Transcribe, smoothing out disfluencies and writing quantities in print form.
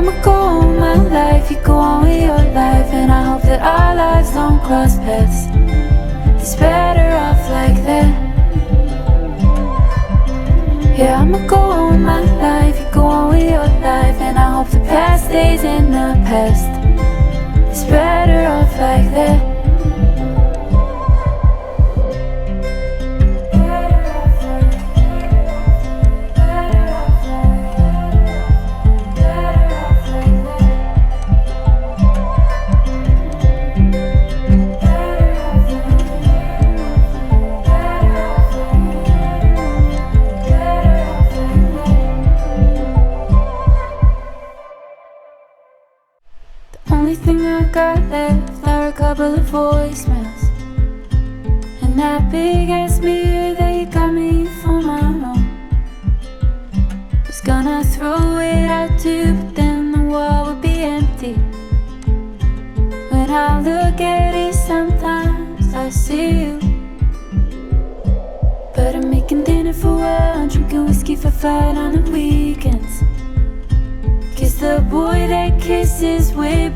I'ma go on my life, you go on with your life, and I hope that our lives don't cross paths. It's better off like that. Yeah, I'ma go on my life, you go on with your life, and I hope the past stays in the past. It's better off like that. Only thing I got left are a couple of voicemails, and that big ass mirror that you got me for my own. Was gonna throw it out too, but then the wall would be empty. When I look at it sometimes I see you, but I'm making dinner for one, drinking whiskey for fun on the weekends. Kiss the boy that kisses way